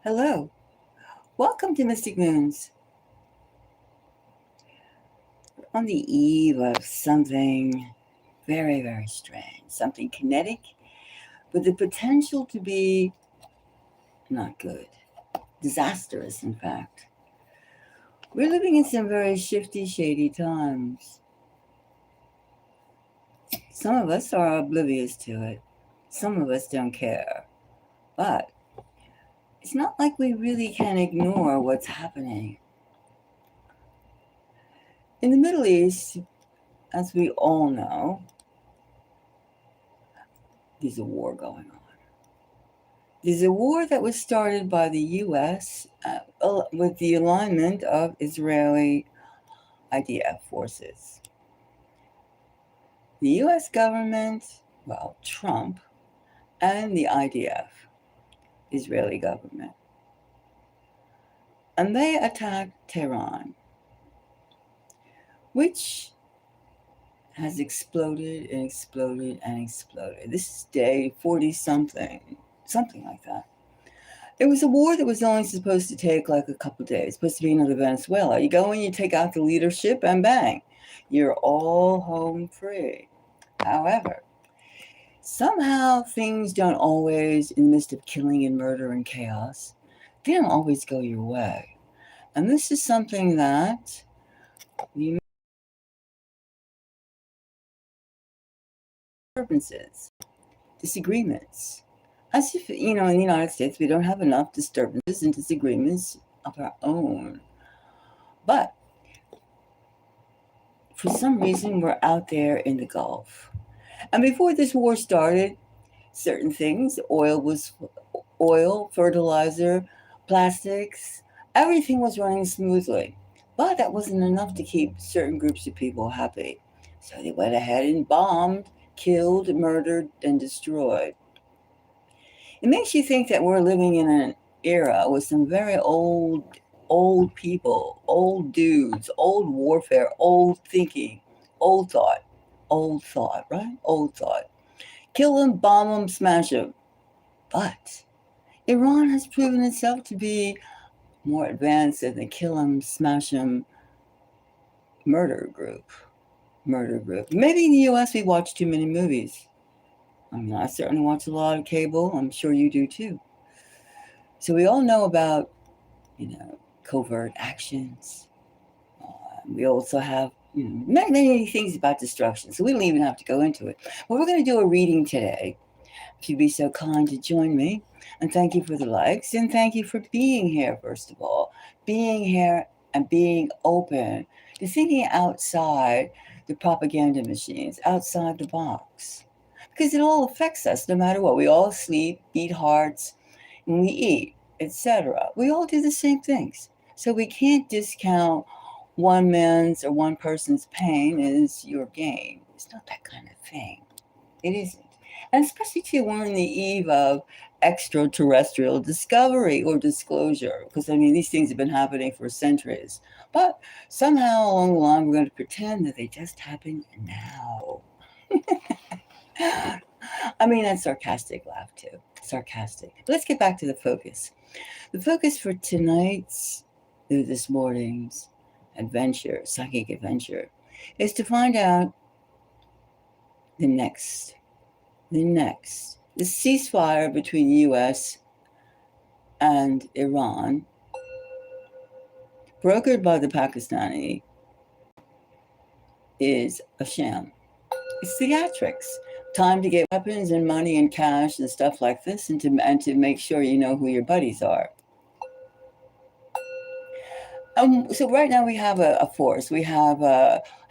Hello, welcome to Mystic Moons. On the eve of something very, very strange, something kinetic with the potential to be not good, disastrous, in fact. We're living in some very shifty, shady times. Some of us are oblivious to it, some of us don't care. But it's not like we really can ignore what's happening. In the Middle East, as we all know, there's a war going on. There's a war that was started by the U.S. With the alignment of Israeli IDF forces. The U.S. government, well, Trump, and the IDF, Israeli government. And they attacked Tehran, which has exploded and exploded and exploded. This is day 40-something, something like that. It was a war that was only supposed to take like a couple days, supposed to be another Venezuela. You go in, you take out the leadership, and bang, you're all home free. However, somehow things don't always, in the midst of killing and murder and chaos, they don't always go your way. And this is something that the disturbances, disagreements. As if, in the United States, we don't have enough disturbances and disagreements of our own. But for some reason, we're out there in the Gulf. And before this war started, certain things, oil, fertilizer, plastics, everything was running smoothly. But that wasn't enough to keep certain groups of people happy. So they went ahead and bombed, killed, murdered, and destroyed. It makes you think that we're living in an era with some very old people, old dudes, old warfare, old thinking, old thought, right? Old thought. Kill them, bomb them, smash them. But Iran has proven itself to be more advanced than the kill them, smash them murder group. Maybe in the US we watch too many movies. I mean, I certainly watch a lot of cable. I'm sure you do too. So we all know about, covert actions. We also have, many things about destruction. So we don't even have to go into it. Well, we're going to do a reading today. If you'd be so kind to join me. And thank you for the likes. And thank you for being here, first of all. Being here and being open to thinking outside the propaganda machines, outside the box. Because it all affects us no matter what. We all sleep, beat hearts, and we eat, etc. We all do the same things. So we can't discount one man's or one person's pain as your gain. It's not that kind of thing. It isn't. And especially too, we're on the eve of extraterrestrial discovery or disclosure, because these things have been happening for centuries. But somehow along the line, we're going to pretend that they just happened now. That's sarcastic laugh too. Sarcastic. Let's get back to the focus. The focus for this morning's adventure, psychic adventure, is to find out the ceasefire between the U.S. and Iran, brokered by the Pakistani, is a sham. It's theatrics. Time to get weapons and money and cash and stuff like this, and to make sure you know who your buddies are. So right now we have a force. We have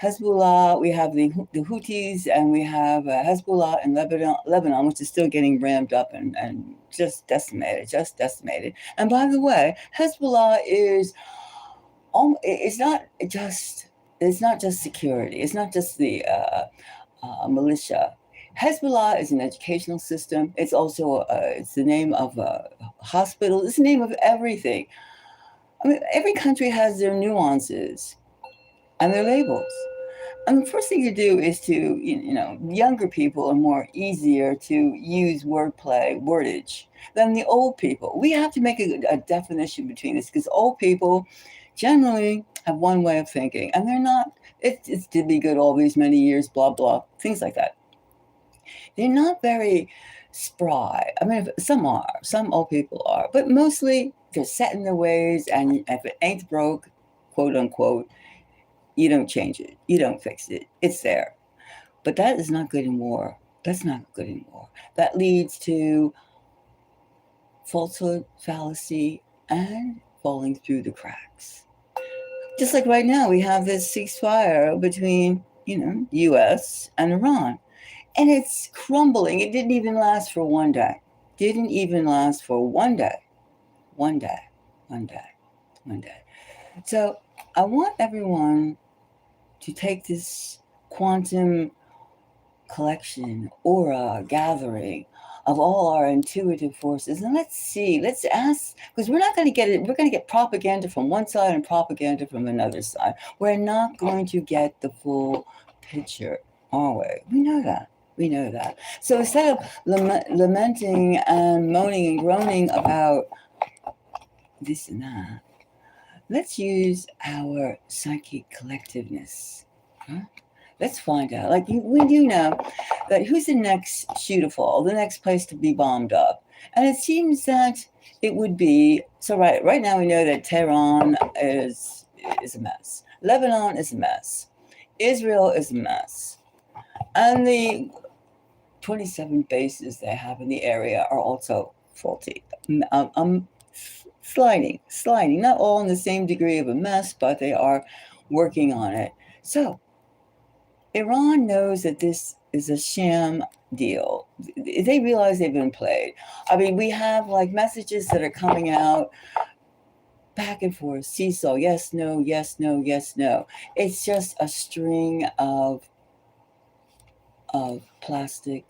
Hezbollah, we have the Houthis, and we have Hezbollah in Lebanon, which is still getting ramped up and just decimated. And by the way, Hezbollah is it's not just security. It's not just the militia. Hezbollah is an educational system. It's also it's the name of a hospital. It's the name of everything. Every country has their nuances and their labels. And the first thing to do is to, younger people are more easier to use wordplay, wordage than the old people. We have to make a definition between this because old people generally have one way of thinking and they're not, it's did be good all these many years, blah, blah, things like that. They're not very spry. I mean, some are, some old people are, but mostly they're set in their ways. And if it ain't broke, quote unquote, you don't change it, you don't fix it. It's there. But that is not good anymore. That's not good anymore. That leads to falsehood, fallacy, and falling through the cracks. Just like right now, we have this ceasefire between, U.S. and Iran. And it's crumbling. It didn't even last for one day. Didn't even last for one day. One day. One day. One day. So I want everyone to take this quantum collection, aura, gathering of all our intuitive forces, and let's see, let's ask, because we're not going to get it, we're going to get propaganda from one side and propaganda from another side. We're not going to get the full picture, are we? We know that. We know that. So instead of lamenting and moaning and groaning about this and that, let's use our psychic collectiveness. Huh? Let's find out. Like we do know that who's the next shoe to fall, the next place to be bombed up, and it seems that it would be so. Right now we know that Tehran is a mess. Lebanon is a mess. Israel is a mess, and the 27 bases they have in the area are also faulty. Sliding, not all in the same degree of a mess, but they are working on it. So Iran knows that this is a sham deal. They realize they've been played. I mean, we have like messages that are coming out back and forth, seesaw, yes, no, yes, no, yes, no. It's just a string of plastic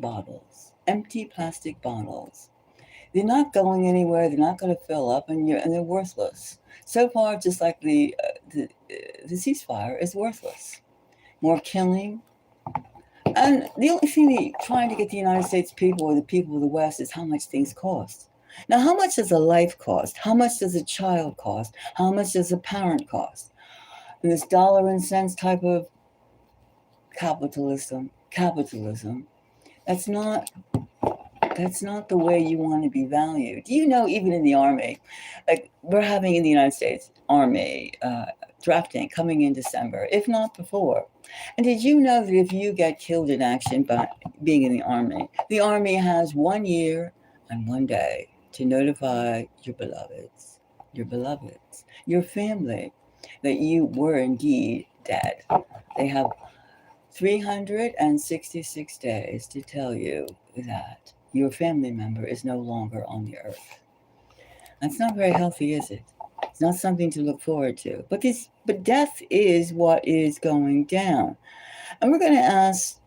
bottles, empty plastic bottles. They're not going anywhere. They're not going to fill up, and they're worthless. So far, just like the ceasefire is worthless. More killing, and the only thing they're trying to get the United States people or the people of the West is how much things cost. Now, how much does a life cost? How much does a child cost? How much does a parent cost? And this dollar and cents type of capitalism, that's not the way you want to be valued. Do you know, even in the Army, like we're having in the United States Army drafting coming in December, if not before. And did you know that if you get killed in action by being in the Army has 1 year and 1 day to notify your beloveds, your family, that you were indeed dead. They have 366 days to tell you that your family member is no longer on the earth. That's not very healthy, is it? It's not something to look forward to. But death is what is going down. And we're going to ask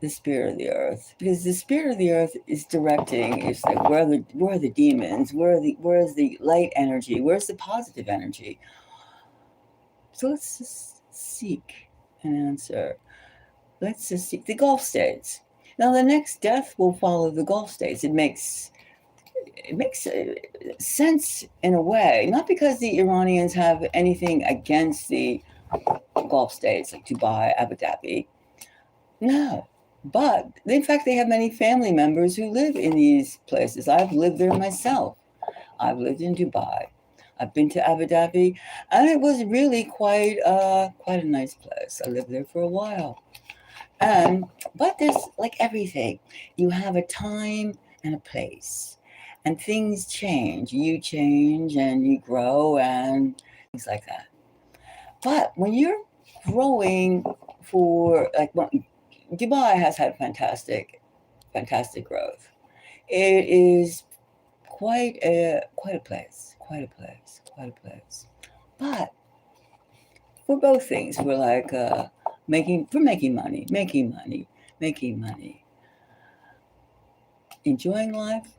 the spirit of the earth, because the spirit of the earth is directing. It's like, where are the demons? Where's the light energy? Where's the positive energy? So let's just seek an answer. Let's just seek the Gulf states. Now, the next death will follow the Gulf states. It makes sense in a way, not because the Iranians have anything against the Gulf states like Dubai, Abu Dhabi. No, but in fact, they have many family members who live in these places. I've lived there myself. I've lived in Dubai. I've been to Abu Dhabi, and it was really quite a nice place. I lived there for a while. But there's like everything. You have a time and a place, and things change. You change and you grow and things like that. But when you're growing for Dubai has had fantastic growth. It is quite a place. But for both things, we're like making money. Enjoying life,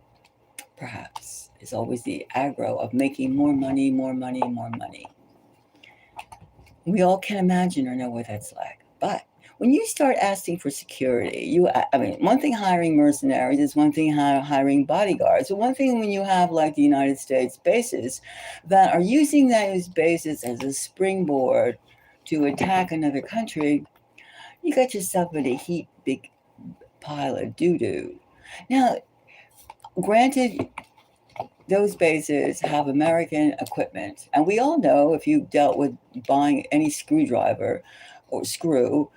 perhaps, is always the aggro of making more money. We all can imagine or know what that's like. But when you start asking for security, I mean, one thing hiring mercenaries is one thing hiring bodyguards. So one thing when you have like the United States bases that are using those bases as a springboard to attack another country, you got yourself in a heap big pile of doo-doo. Now, granted, those bases have American equipment. And we all know if you've dealt with buying any screwdriver or screw,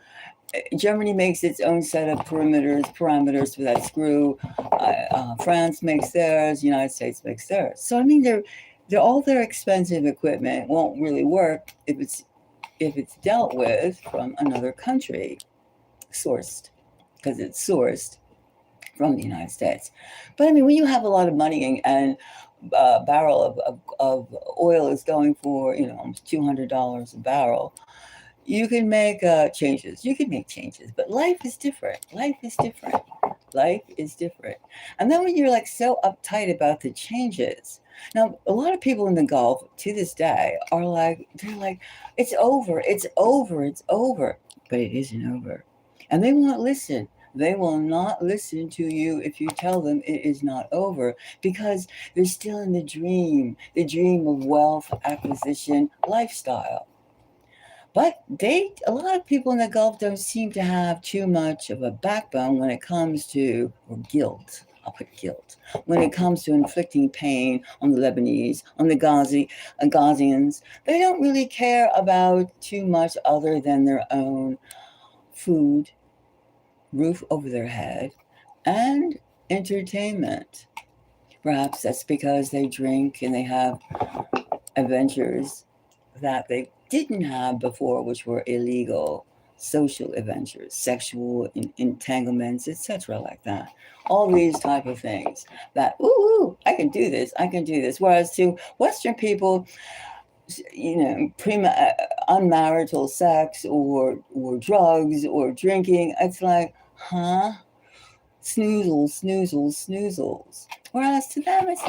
Germany makes its own set of parameters for that screw. France makes theirs. United States makes theirs. So I mean, they're all their expensive equipment won't really work if it's dealt with from another country, sourced because it's sourced from the United States. But I mean, when you have a lot of money and a barrel of oil is going for almost $200 a barrel, you can make changes. You can make changes, but life is different. Life is different. Life is different. And then when you're like so uptight about the changes, now a lot of people in the Gulf to this day are like, they're like, it's over, it's over, it's over, but it isn't over, and they won't listen. They will not listen to you if you tell them it is not over because they're still in the dream of wealth acquisition lifestyle. But a lot of people in the Gulf don't seem to have too much of a backbone when it comes to, or guilt. I'll put guilt when it comes to inflicting pain on the Lebanese, on the Ghazians. They don't really care about too much other than their own food, roof over their head, and entertainment. Perhaps that's because they drink and they have adventures that they didn't have before, which were illegal social adventures, sexual entanglements, etc., like that. All these type of things that, ooh, I can do this, I can do this. Whereas to Western people, unmarital sex or drugs or drinking, it's like, huh? Snoozles, snoozles, snoozles. Whereas to them, it's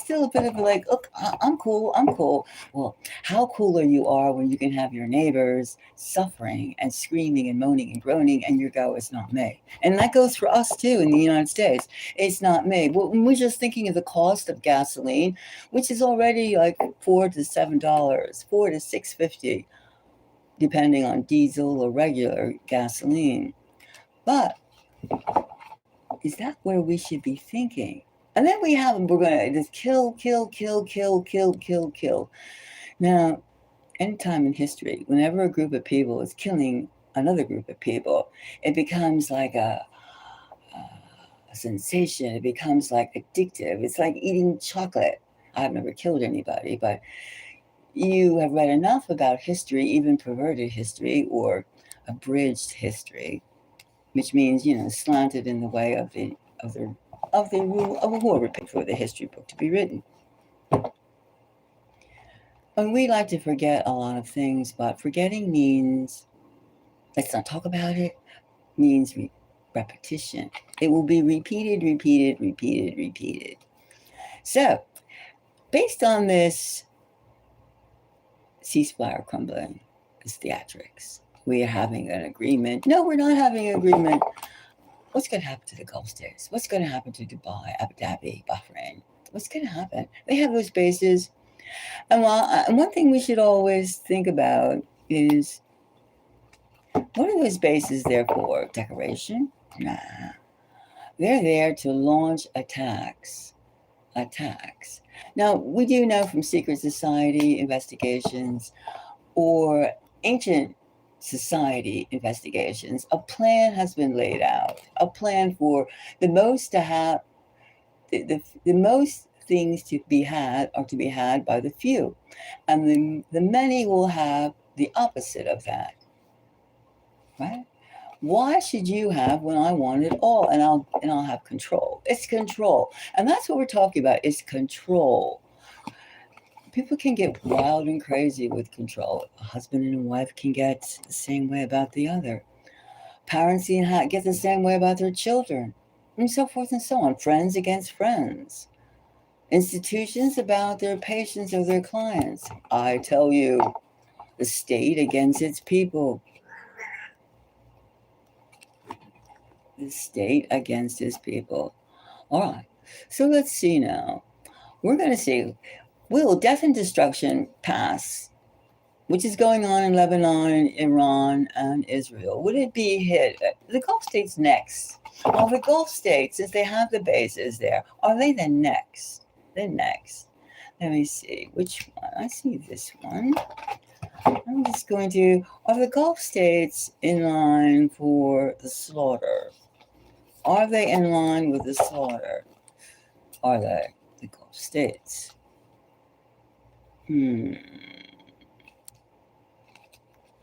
still a bit of like, look, I'm cool, I'm cool. Well, how cooler you are when you can have your neighbors suffering and screaming and moaning and groaning, and you go, it's not me. And that goes for us too in the United States. It's not me. Well, we're just thinking of the cost of gasoline, which is already like $4 to $7, $4 to $6.50, depending on diesel or regular gasoline. But is that where we should be thinking? And then we're going to just kill, kill, kill, kill, kill, kill, kill. Now, any time in history, whenever a group of people is killing another group of people, it becomes like a sensation. It becomes like addictive. It's like eating chocolate. I've never killed anybody, but you have read enough about history, even perverted history or abridged history, which means slanted in the way of the rule of whoever paid for the history book to be written. And we like to forget a lot of things, but forgetting means, let's not talk about it, means repetition. It will be repeated, repeated, repeated, repeated. So, based on this ceasefire crumbling, this theatrics, we are having an agreement. No, we're not having an agreement. What's going to happen to the Gulf states? What's going to happen to Dubai, Abu Dhabi, Bahrain? What's going to happen? They have those bases. And one thing we should always think about is, what are those bases there for? Decoration? Nah. They're there to launch attacks. Now, we do know from secret society investigations or ancient society investigations, a plan has been laid out, a plan for the most to have, the most things to be had are to be had by the few, and the many will have the opposite of that, right? Why should you have when I want it all, and I'll have control? It's control, and that's what we're talking about. Is control. People can get wild and crazy with control. A husband and a wife can get the same way about the other. Parents can get the same way about their children, and so forth and so on. Friends against friends. Institutions about their patients or their clients. I tell you, the state against its people. The state against its people. All right. So let's see now. We're going to see, will death and destruction pass, which is going on in Lebanon, Iran, and Israel? Would it be hit? The Gulf states next. Well, the Gulf states, since they have the bases there, are they the next? The next. Let me see. Which one? I see this one. I'm just going to, are the Gulf states in line for the slaughter? Are they in line with the slaughter? Are they the Gulf states?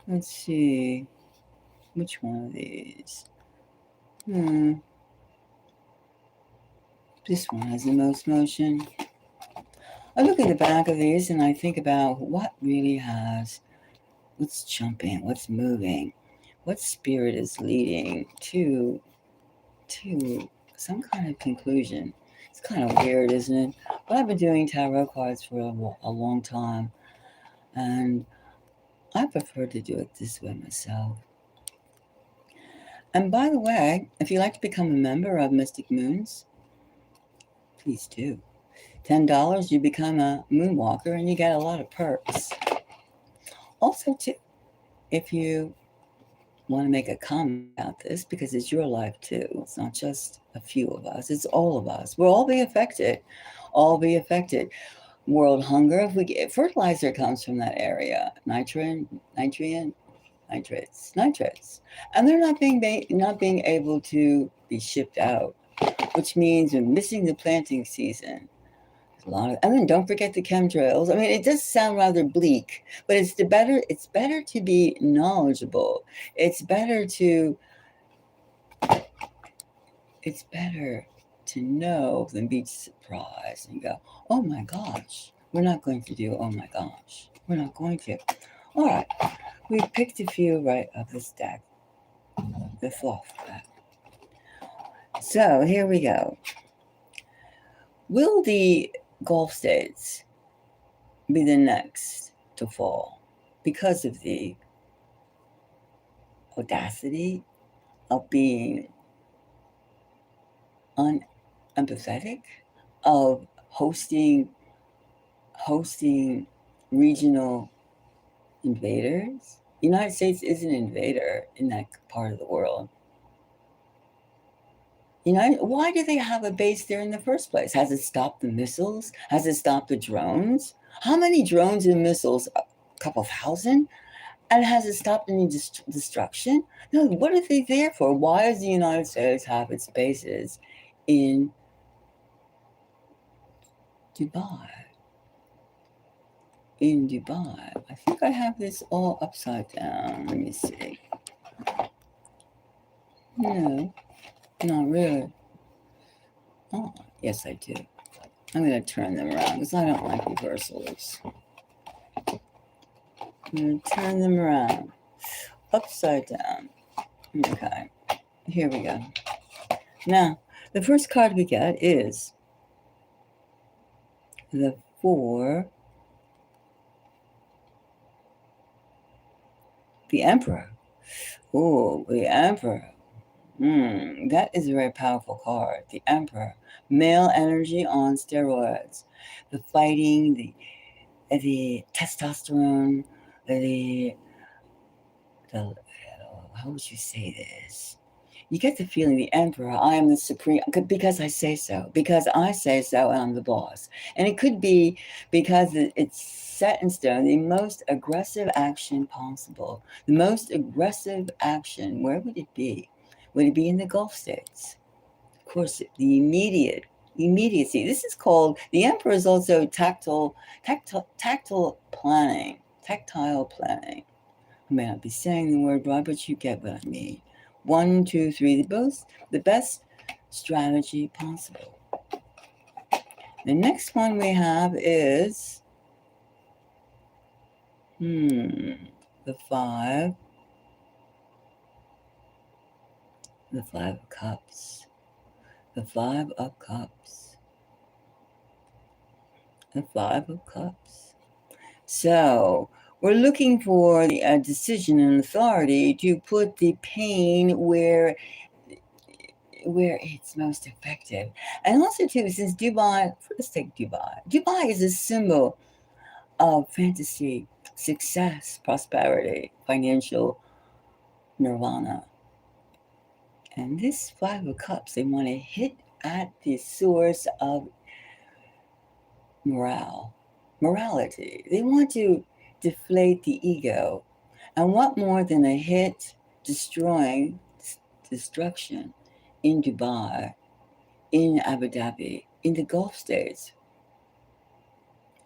Let's see. Which one of these? This one has the most motion. I look at the back of these and I think about what really has, what's jumping, what's moving, what spirit is leading to some kind of conclusion. It's kind of weird, isn't it? But I've been doing tarot cards for a long time, and I prefer to do it this way myself. And by the way, if you'd like to become a member of Mystic Moons, please do. $10, you become a moonwalker and you get a lot of perks. Also, too, if you want to make a comment about this, because it's your life too, it's not just a few of us, it's all of us. We'll all be affected. All be affected. World hunger, if we get fertilizer comes from that area, nitrates, and they're not being able to be shipped out, which means we're missing the planting season. A lot of, and then don't forget the chemtrails. I mean, it does sound rather bleak, but it's better to be knowledgeable. It's better to know than be surprised and go, oh my gosh, we're not going to do, oh my gosh, we're not going to. All right, we picked a few right of this deck, the fluff deck. So here we go. Will the Gulf states be the next to fall because of the audacity of being unempathetic, of hosting regional invaders? The United States is an invader in that part of the world. Why do they have a base there in the first place? Has it stopped the missiles? Has it stopped the drones? How many drones and missiles? A couple thousand? And has it stopped any destruction? No, what are they there for? Why does the United States have its bases in Dubai? I think I have this all upside down. Let me see. No, not really. Oh, yes, I do. I'm going to turn them around because I don't like reversals. I'm going to turn them around. Upside down. Okay. Here we go. Now, the first card we get is the 4. The Emperor. Oh, the Emperor. That is a very powerful card. The Emperor. Male energy on steroids. The fighting, the testosterone, the how would you say this? You get the feeling the Emperor, I am the supreme, because I say so, and I'm the boss. And it could be because it's set in stone, the most aggressive action possible. The most aggressive action, where would it be? Would it be in the Gulf states? Of course, the immediacy. This is called, the Emperor is also tactile planning. Tactile planning. I may not be saying the word right, but you get what I mean. 1, 2, 3, the best strategy possible. The next one we have is the 5. The 5 of Cups. The 5 of Cups. The 5 of Cups. So We're looking for the decision and authority to put the pain where it's most effective. And also too, since Dubai, let's take Dubai. Dubai is a symbol of fantasy, success, prosperity, financial nirvana. And this Five of Cups, they want to hit at the source of morality. They want to deflate the ego. And what more than a hit destruction in Dubai, in Abu Dhabi, in the Gulf states,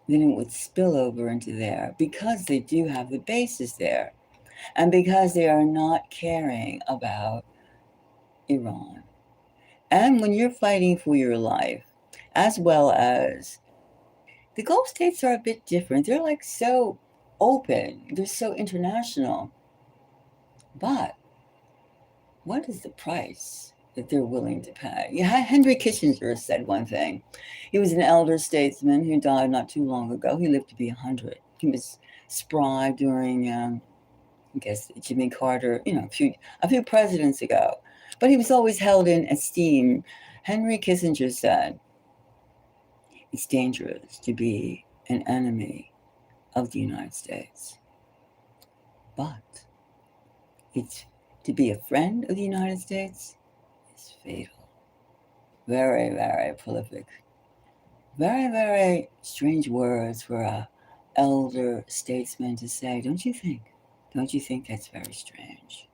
then it would spill over into there because they do have the bases there and because they are not caring about Iran. And when you're fighting for your life, as well as the Gulf states are a bit different. They're like so open, they're so international. But what is the price that they're willing to pay? Yeah, Henry Kissinger said one thing. He was an elder statesman who died not too long ago. He lived to be 100. He was spry during, I guess, Jimmy Carter, a few presidents ago. But he was always held in esteem. Henry Kissinger said, it's dangerous to be an enemy of the United States. But it's to be a friend of the United States is fatal. Very, very prolific. Very, very strange words for a elder statesman to say, don't you think? Don't you think that's very strange?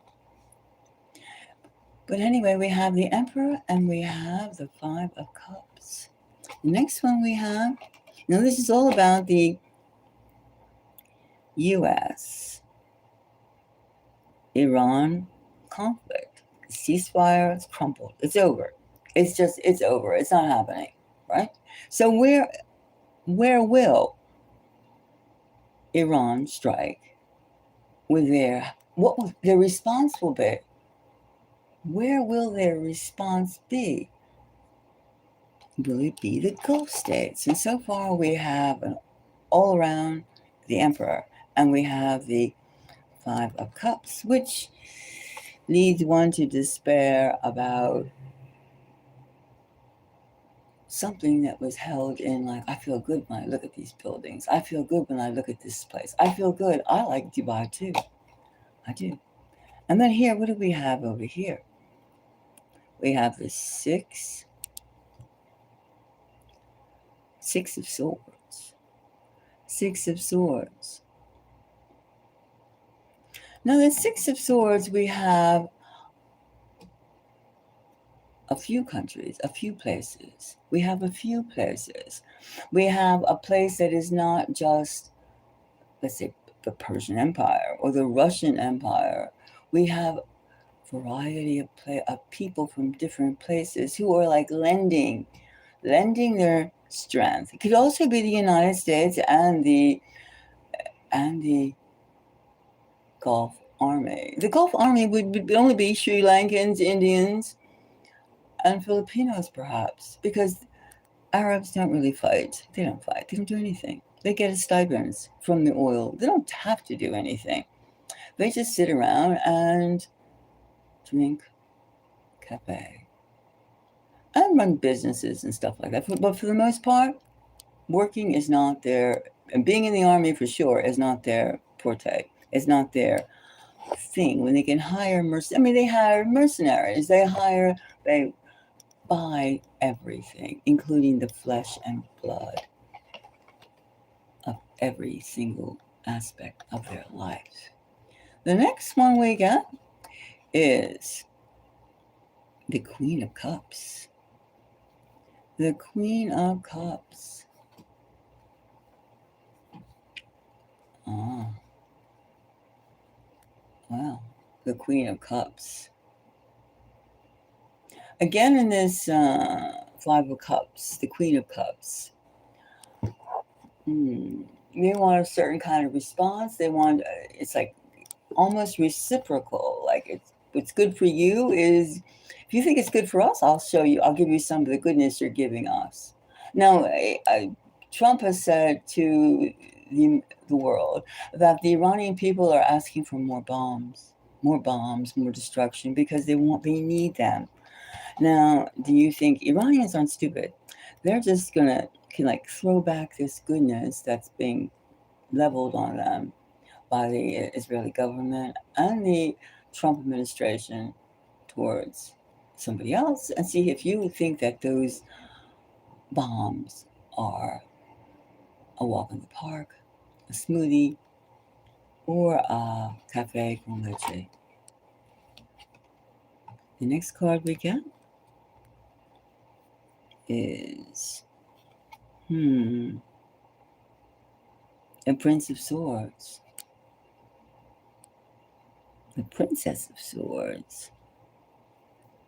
But anyway, we have the Emperor and we have the Five of Cups. The next one we have, now this is all about the U.S. Iran conflict. The ceasefire is crumbled. It's over. It's over. It's not happening, right? So where will Iran strike with what their response will be? Where will their response be? Will it be the Gulf states? And so far we have all around the Emperor and we have the Five of Cups, which leads one to despair about something that was held in, like, I feel good when I look at these buildings. I feel good when I look at this place. I feel good. I like Dubai too. I do. And then here, what do we have over here? We have the Six of Swords. Six of Swords. Now, the Six of Swords, we have a few countries, a few places. We have a few places. We have a place that is not just, let's say, the Persian Empire or the Russian Empire. We have a variety of people from different places who are like lending their strength. It could also be the United States and the Gulf Army. The Gulf Army would only be Sri Lankans, Indians, and Filipinos, perhaps, because Arabs don't really fight. They don't fight. They don't do anything. They get stipends from the oil. They don't have to do anything. They just sit around and drink cafe and run businesses and stuff like that. But for the most part, working is not their, and being in the army for sure is not their forte. It's not their thing. When they can hire they hire mercenaries. They buy everything, including the flesh and blood of every single aspect of their life. The next one we got is the Queen of Cups. The Queen of Cups. Well, the Queen of Cups. Again, in this Five of Cups, the Queen of Cups, they want a certain kind of response. They want, it's like almost reciprocal. Like what's good for you is, if you think it's good for us, I'll give you some of the goodness you're giving us. Now, Trump has said to the world that the Iranian people are asking for more bombs, more destruction because they need them. Now, do you think Iranians aren't stupid? They're just gonna throw back this goodness that's being leveled on them by the Israeli government and the Trump administration towards somebody else and see if you think that those bombs are a walk in the park, a smoothie, or a cafe con leche. The next card we get is a Prince of Swords. The Princess of Swords.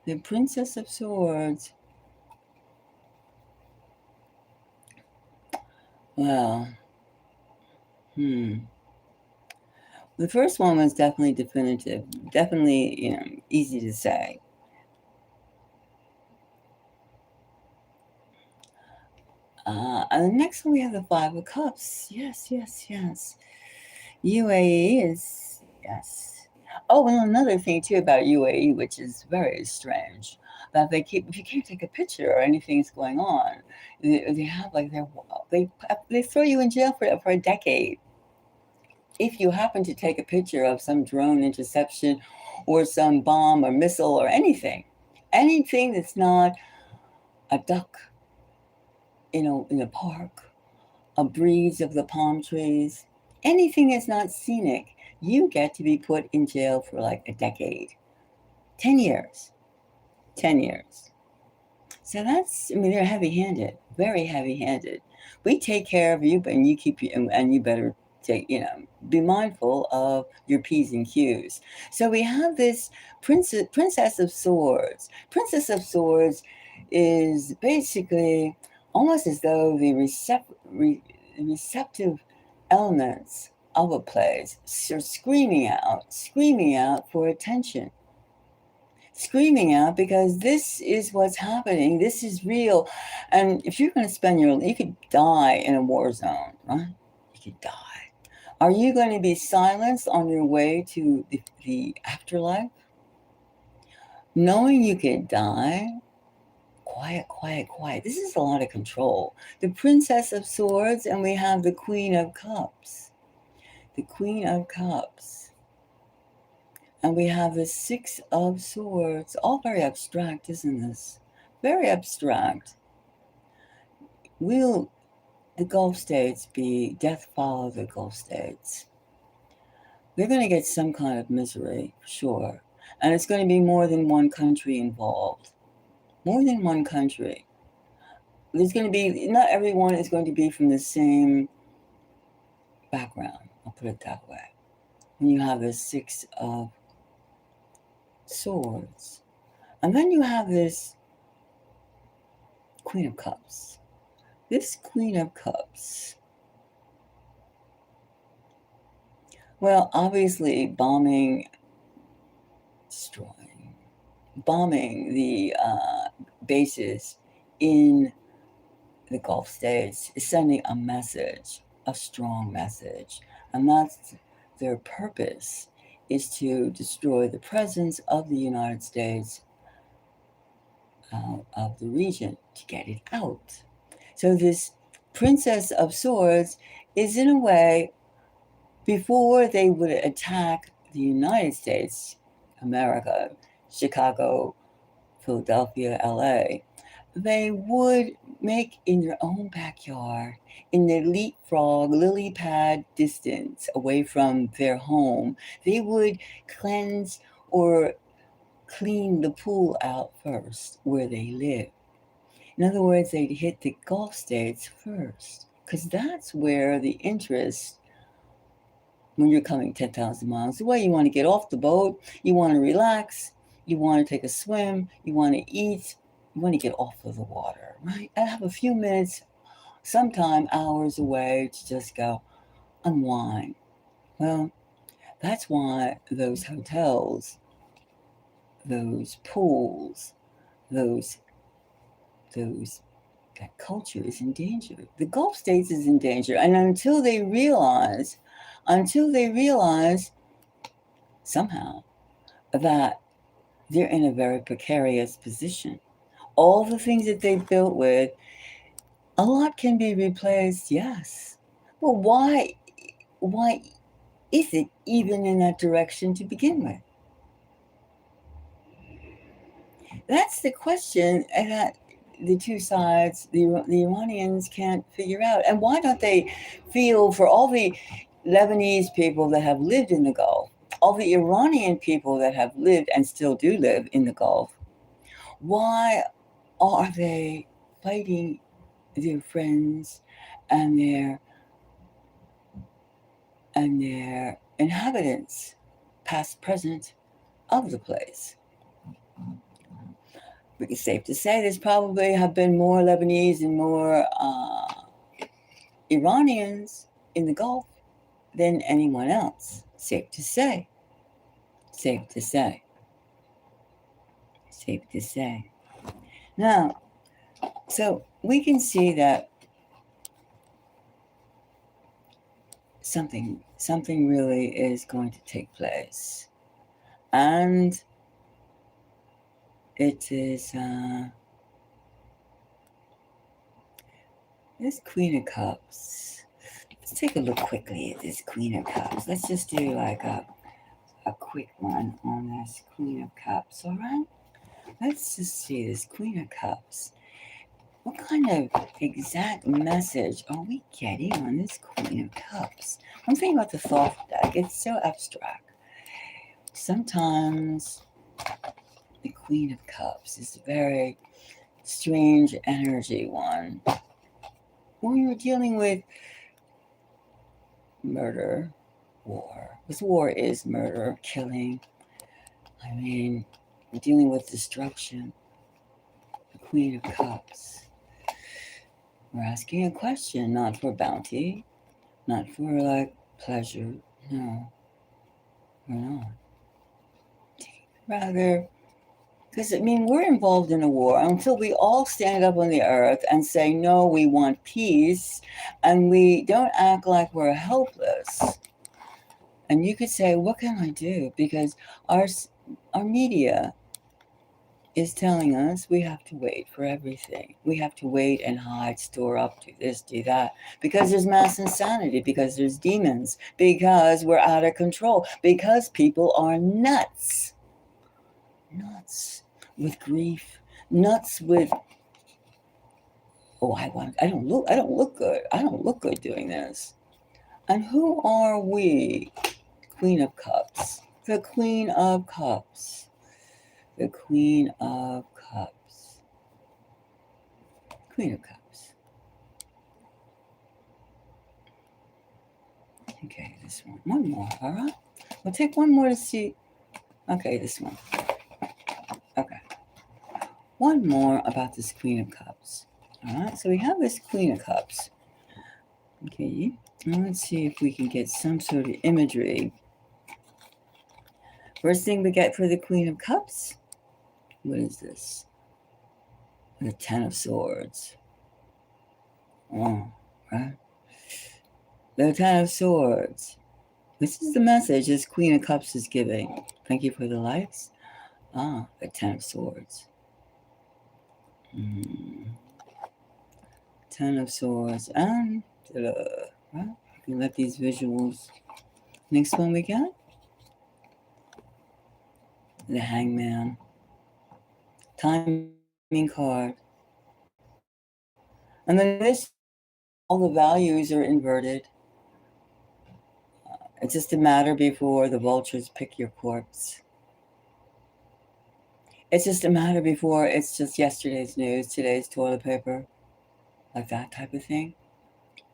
The Princess of Swords. Well, the first one was definitely definitive, definitely, easy to say. And the next one we have the Five of Cups. Yes. UAE is, yes. Oh, and another thing too about UAE, which is very strange, that if you can't take a picture or anything's going on, they have they throw you in jail for a decade. If you happen to take a picture of some drone interception or some bomb or missile or anything that's not a duck in a park, a breeze of the palm trees, anything that's not scenic, you get to be put in jail for like a decade. 10 years. 10 years. So they're heavy-handed, very heavy-handed. We take care of you, and you better be mindful of your P's and Q's. So we have this Princess of Swords. Princess of Swords is basically almost as though the receptive elements of a place are screaming out for attention. Screaming out because this is what's happening. This is real. And if you're going to you could die in a war zone, right? You could die. Are you going to be silenced on your way to the afterlife? Knowing you could die, quiet. This is a lot of control. The Princess of Swords, and we have the Queen of Cups. The Queen of Cups. And we have the Six of Swords. All very abstract, isn't this? Very abstract. Will the Gulf states be death follow the Gulf states? They're going to get some kind of misery, for sure. And it's going to be more than one country involved. More than one country. Not everyone is going to be from the same background. I'll put it that way. And you have the Six of Swords. And then you have this Queen of Cups. This Queen of Cups. Well, obviously, bombing, destroying, bombing the bases in the Gulf states is sending a message, a strong message. And that's their purpose, is to destroy the presence of the United States out of the region, to get it out. So this Princess of Swords is, in a way, before they would attack the United States, America, Chicago, Philadelphia, LA, they would make in their own backyard, in their leapfrog, lily pad distance away from their home, they would cleanse or clean the pool out first where they live. In other words, they'd hit the Gulf states first, because that's where the interest, when you're coming 10,000 miles away, you want to get off the boat, you want to relax, you want to take a swim, you want to eat, you want to get off of the water, right? And have a few minutes, sometime hours away to just go unwind. Well, that's why those hotels, those pools, those that culture is in danger. The Gulf states is in danger. And until they realize somehow that they're in a very precarious position, all the things that they've built with, a lot can be replaced, yes. Well, why is it even in that direction to begin with? That's the question that the two sides, the Iranians can't figure out. And why don't they feel for all the Lebanese people that have lived in the Gulf, all the Iranian people that have lived and still do live in the Gulf, why are they fighting their friends and their inhabitants, past, present, of the place? It's safe to say there's probably have been more Lebanese and more Iranians in the Gulf than anyone else. Safe to say. Safe to say. Safe to say. Now, so we can see that something really is going to take place. And it is this Queen of Cups. Let's take a look quickly at this Queen of Cups. Let's just do like a quick one on this Queen of Cups, all right? Let's just see this Queen of Cups. What kind of exact message are we getting on this Queen of Cups? I'm thinking about the thought deck. It's so abstract. Sometimes the Queen of Cups is a very strange energy one. When you're dealing with murder, war. Because war is murder, killing. I mean, we're dealing with destruction. The Queen of Cups. We're asking a question, not for bounty, not for like pleasure. No, we're not. Rather, because I mean, we're involved in a war until we all stand up on the earth and say, no, we want peace, and we don't act like we're helpless. And you could say, what can I do? Because our media is telling us we have to wait for everything. We have to wait and hide, store up, do this, do that. Because there's mass insanity, because there's demons, because we're out of control, because people are nuts. Nuts with grief, nuts with, oh, I don't look good. I don't look good doing this. And who are we? Queen of Cups. The Queen of Cups. The Queen of Cups. Queen of Cups. Okay, this one. One more, all right? We'll take one more to see. Okay, this one. Okay. One more about this Queen of Cups. All right, so we have this Queen of Cups. Okay, now let's see if we can get some sort of imagery. First thing we get for the Queen of Cups. What is this? The Ten of Swords. Oh, right. The Ten of Swords. This is the message this Queen of Cups is giving. Thank you for the likes. Ah, the Ten of Swords. Ten of Swords. And, right? You can let these visuals. Next one we got. The Hangman. Timing card. And then this, all the values are inverted. It's just a matter before the vultures pick your corpse. It's just a matter before it's just yesterday's news, today's toilet paper. Like that type of thing.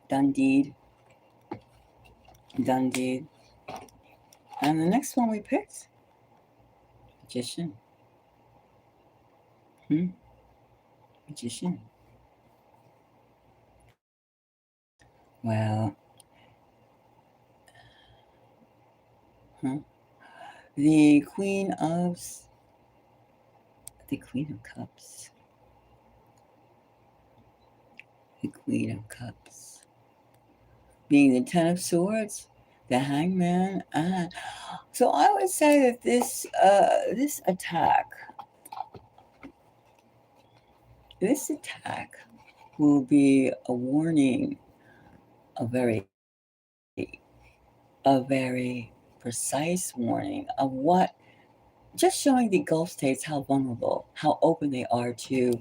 Done deed. Done deed. And the next one we picked, Magician. Magician. Well, the Queen of Cups. the Queen of Cups, being the Ten of Swords, the Hangman, and so I would say that this attack will be a warning, a very precise warning of what, just showing the Gulf states how vulnerable, how open they are to.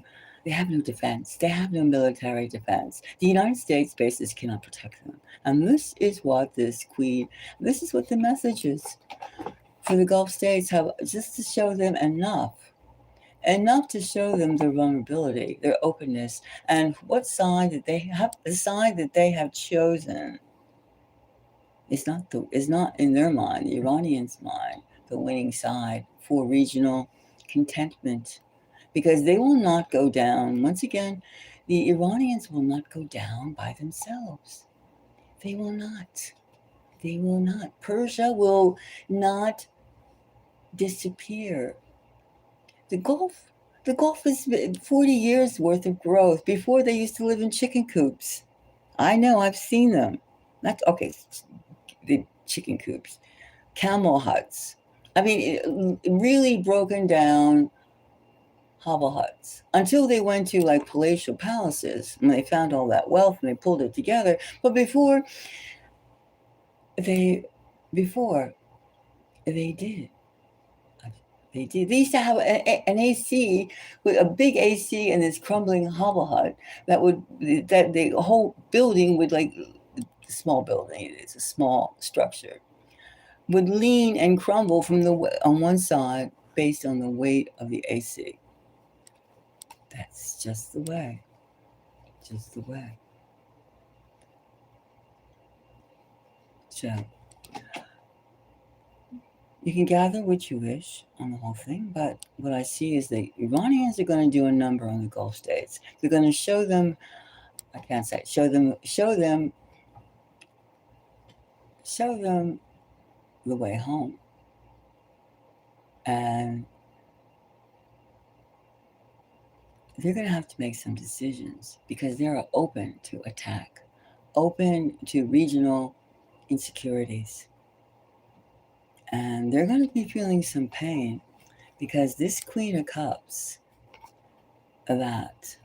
They have no defense. They have no military defense. The United States bases cannot protect them. And this is what this is what the message is for the Gulf states, have just to show them enough to show them their vulnerability, their openness, and what side that they have, the side that they have chosen is not in their mind, the Iranians' mind, the winning side for regional contentment, because they will not go down. Once again, the Iranians will not go down by themselves. They will not. They will not. Persia will not disappear. The Gulf, the Gulf is 40 years worth of growth. Before, they used to live in chicken coops. I know, I've seen them. That's okay. The chicken coops, camel huts. I mean, really broken down hovel huts until they went to like palatial palaces and they found all that wealth and they pulled it together. But they, before they did, they did. They used to have an AC, with a big AC in this crumbling hovel hut that the whole building would, like, small building, it's a small structure, would lean and crumble on one side based on the weight of the AC. That's just the way. Just the way. So you can gather what you wish on the whole thing, but what I see is the Iranians are going to do a number on the Gulf states. They're going to show them, I can't say, show them the way home. And they're going to have to make some decisions because they are open to attack, open to regional insecurities. And they're going to be feeling some pain because this Queen of Cups that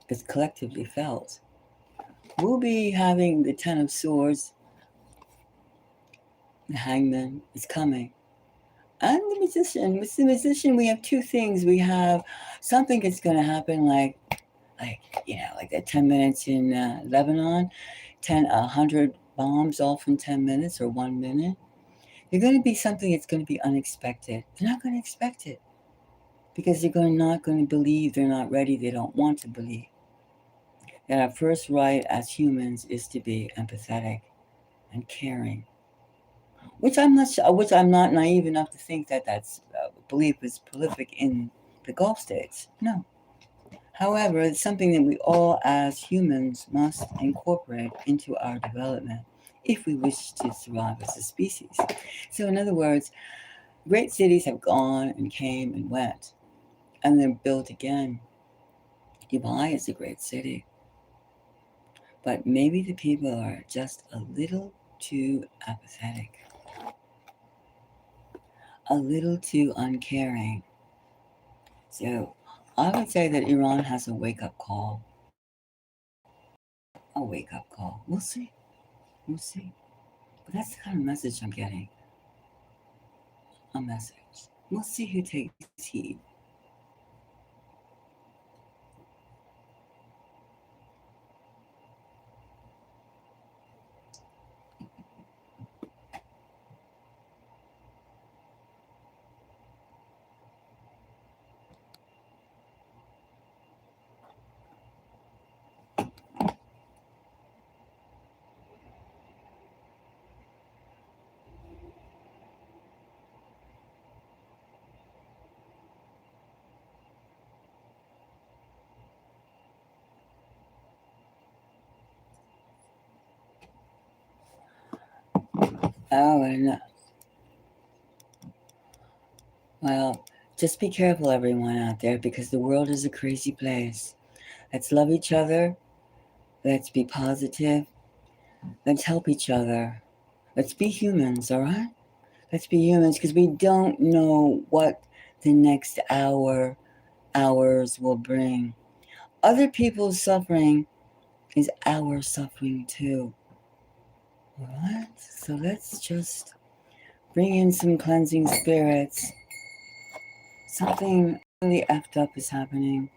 is collectively felt will be having the Ten of Swords, the Hangman is coming, and the Magician. With the Magician, we have two things. We have something that's going to happen, like that 10 minutes in Lebanon, 100 bombs off in 10 minutes or 1 minute. There's going to be something that's going to be unexpected. They're not going to expect it because they're not going to believe. They're not ready. They don't want to believe. That our first right as humans is to be empathetic and caring, which I'm not naive enough to think that that's belief is prolific in the Gulf states. No. However, it's something that we all as humans must incorporate into our development if we wish to survive as a species. So in other words, great cities have gone and came and went, and they're built again. Dubai is a great city. But maybe the people are just a little too apathetic, a little too uncaring. So I would say that Iran has a wake-up call. A wake-up call. We'll see. We'll see. But that's the kind of message I'm getting. A message. We'll see who takes heed. Oh, and well, just be careful, everyone out there, because the world is a crazy place. Let's love each other. Let's be positive. Let's help each other. Let's be humans, all right? Let's be humans because we don't know what the next hours will bring. Other people's suffering is our suffering too. All right? So let's just bring in some cleansing spirits. Something really effed up is happening.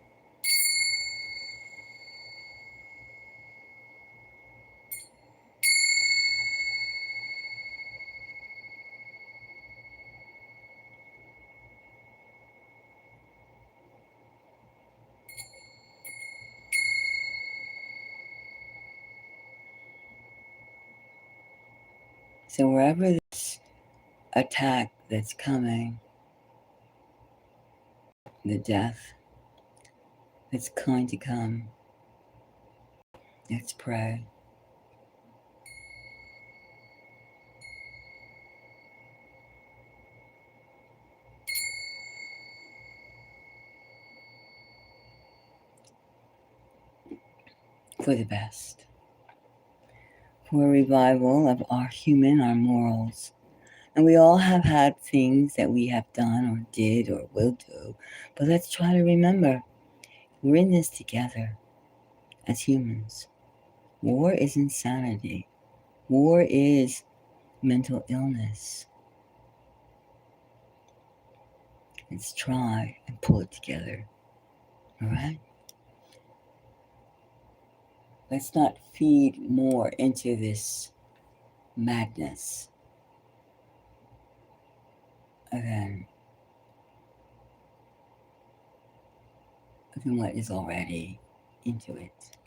So wherever this attack that's coming, the death that's going to come, let's pray. For the best. For a revival of our morals. And we all have had things that we have done or did or will do. But let's try to remember we're in this together as humans. War is insanity. War is mental illness. Let's try and pull it together. All right? Let's not feed more into this madness than what is already into it.